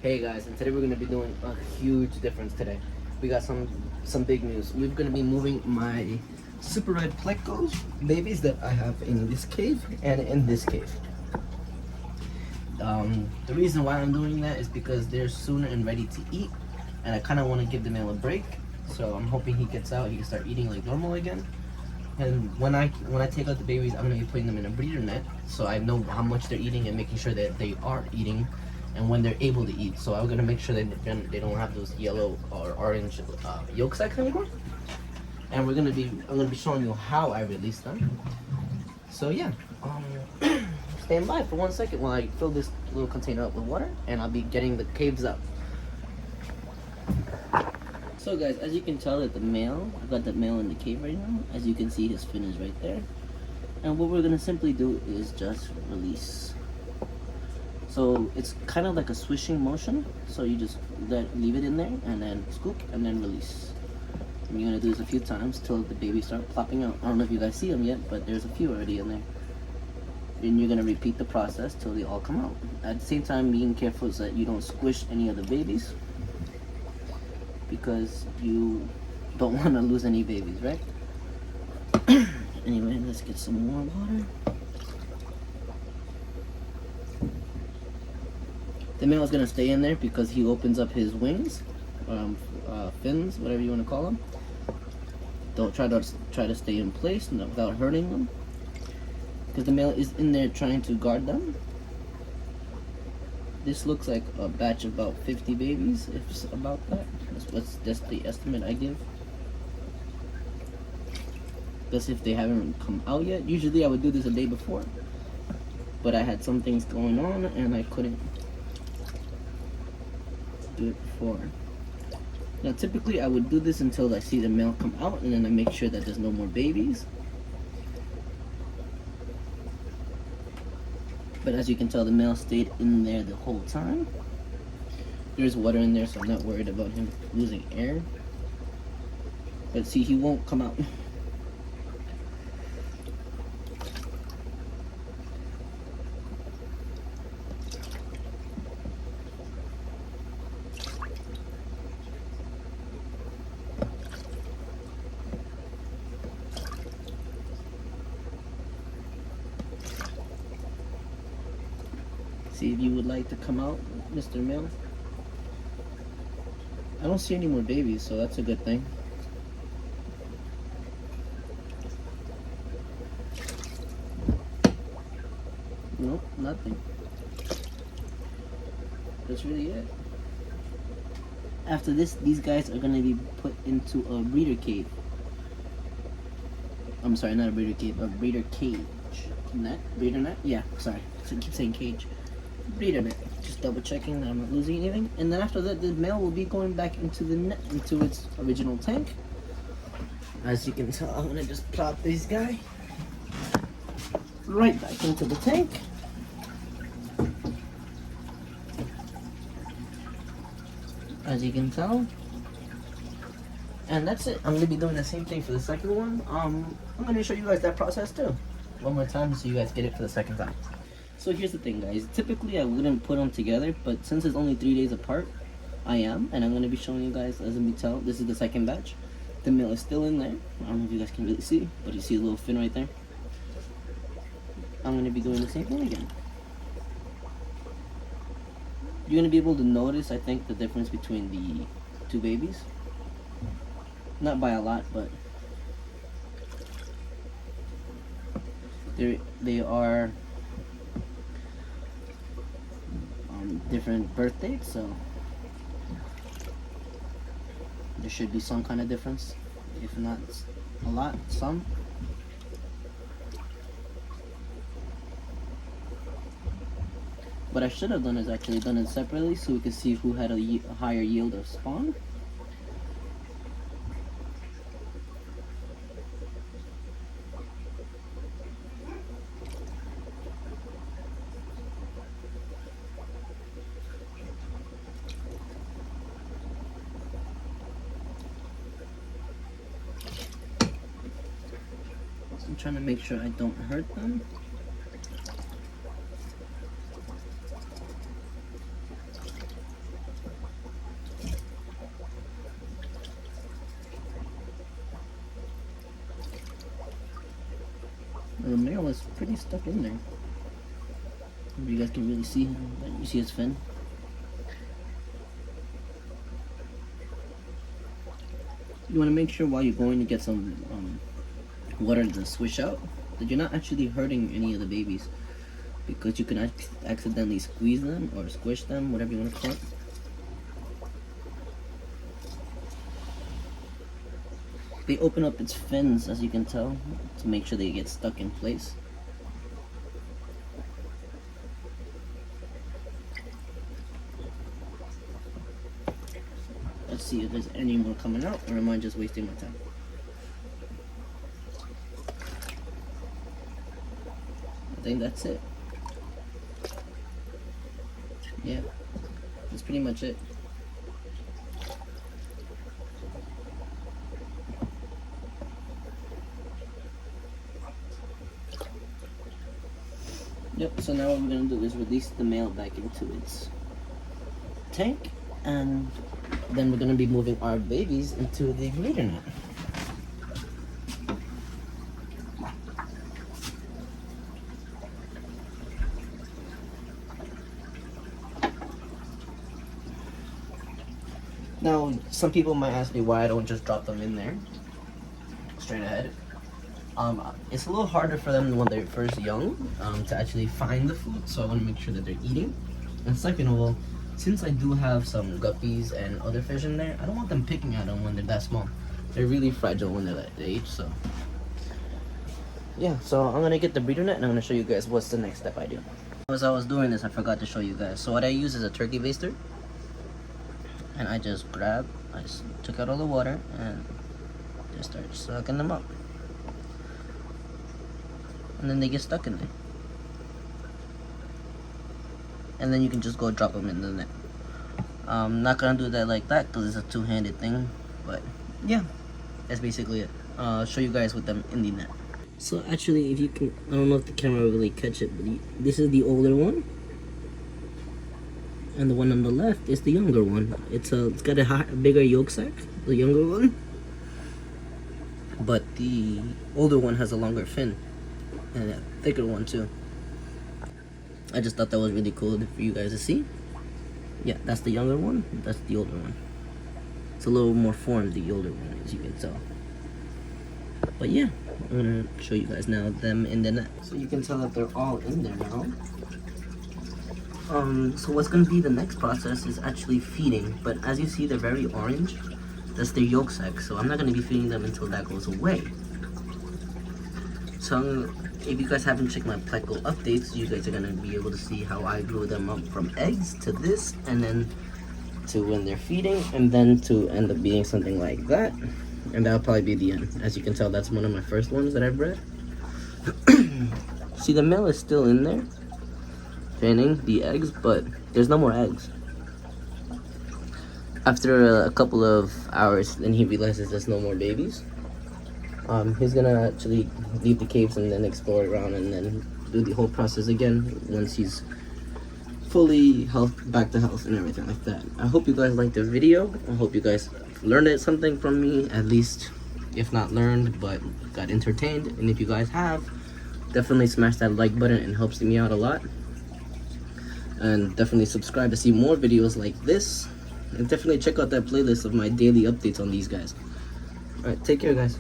Hey guys, and today we're gonna be doing a huge difference today. We got some big news. We're gonna be moving my super red plecos babies that I have in this cave and in this cave. The reason why I'm doing that is because they're sooner and ready to eat, and I kind of want to give the male a break. So I'm hoping he gets out, he can start eating like normal again. And when I take out the babies, I'm gonna be putting them in a breeder net, so I know how much they're eating and making sure that they are eating, and when they're able to eat. So I'm gonna make sure that they don't have those yellow or orange yolk sacs anymore. And I'm gonna be showing you how I release them. So yeah, stand by for 1 second while I fill this little container up with water, and I'll be getting the caves up. So guys, as you can tell that the male, I've got the male in the cave right now. As you can see, his fin is right there. And what we're gonna simply do is just release. So it's kind of like a swishing motion. So you just leave it in there and then scoop and then release. And you're gonna do this a few times till the babies start plopping out. I don't know if you guys see them yet, but there's a few already in there. And you're gonna repeat the process till they all come out. At the same time, being careful so that you don't squish any of the babies, because you don't want to lose any babies, right? Anyway, let's get some more water. The male is gonna stay in there because he opens up his wings, fins, whatever you want to call them. Don't try to stay in place without hurting them, because the male is in there trying to guard them. This looks like a batch of about 50 babies, if it's about that. That's the estimate I give. That's if they haven't come out yet. Usually I would do this a day before, but I had some things going on and I couldn't do it before. Now typically I would do this until I see the male come out, and then I make sure that there's no more babies. But as you can tell, the male stayed in there the whole time. There's water in there, so I'm not worried about him losing air. But see, he won't come out. See if you would like to come out, Mr. Male. I don't see any more babies, so that's a good thing. Nope, nothing. That's really it. After this, these guys are gonna be put into a breeder cave. I'm sorry, not a breeder cave, a breeder cage. Net? Breeder net? Yeah, sorry. I keep saying cage. Breeder net. Just double checking that I'm not losing anything. And then after that, the male will be going back into the net, into its original tank. As you can tell, I'm gonna just plop this guy right back into the tank. As you can tell. And that's it. I'm gonna be doing the same thing for the second one. I'm gonna show you guys that process too, one more time, so you guys get it for the second time. So here's the thing, guys. Typically I wouldn't put them together, but since it's only 3 days apart, I am, and I'm gonna be showing you guys. As you can tell, this is the second batch. The male is still in there. I don't know if you guys can really see, but you see a little fin right there. I'm gonna be doing the same thing again. You're gonna be able to notice, I think, the difference between the two babies. Not by a lot, but they are different birth dates, so there should be some kind of difference, if not a lot, some. What I should have done is actually done it separately, so we could see who had a higher yield of spawn. I'm trying to make sure I don't hurt them. male is pretty stuck in there. Maybe you guys can really see him. You see his fin? You want to make sure while you're going to get some water to swish out that you're not actually hurting any of the babies, because you can accidentally squeeze them or squish them, whatever you want to call it. They open up its fins, as you can tell, to make sure they get stuck in place. Let's see if there's any more coming out, or am I just wasting my time? I think that's it. Yeah, that's pretty much it. Yep, so now what we're going to do is release the male back into its tank, and then we're going to be moving our babies into the breeder net. Now, some people might ask me why I don't just drop them in there, straight ahead. It's a little harder for them when they're first young to actually find the food, so I want to make sure that they're eating. And second of all, since I do have some guppies and other fish in there, I don't want them picking at them when they're that small. They're really fragile when they're that age, so yeah. So I'm gonna get the breeder net and I'm gonna show you guys what's the next step I do. As I was doing this, I forgot to show you guys. So what I use is a turkey baster, and I just took out all the water and just start sucking them up. And then they get stuck in there. And then you can just go drop them in the net. I'm not gonna do that like that because it's a two-handed thing, but yeah, that's basically it. I'll show you guys with them in the net. So actually, if you can, I don't know if the camera will really catch it, but this is the older one, and the one on the left is the younger one. It's got a bigger yolk sac, the younger one, but the older one has a longer fin and a thicker one too. I just thought that was really cool for you guys to see. Yeah, that's the younger one, that's the older one. It's a little more formed, the older one, as you can tell. But yeah, I'm gonna show you guys now them in the net. So you can tell that they're all in there now. So what's gonna be the next process is actually feeding. But as you see, they're very orange. That's their yolk sac. So I'm not gonna be feeding them until that goes away. So if you guys haven't checked my PLECO updates, you guys are gonna be able to see how I grew them up from eggs to this, and then to when they're feeding, and then to end up being something like that. And that'll probably be the end. As you can tell, that's one of my first ones that I've bred. See, the male is still in there, fanning the eggs, but there's no more eggs. After a couple of hours, then he realizes there's no more babies. He's gonna actually leave the caves and then explore around and then do the whole process again once he's fully back to health and everything like that. I hope you guys liked the video. I hope you guys learned something from me, at least, if not learned, but got entertained. And if you guys have, definitely smash that like button. It helps me out a lot. And definitely subscribe to see more videos like this. And definitely check out that playlist of my daily updates on these guys. Alright, take care, guys.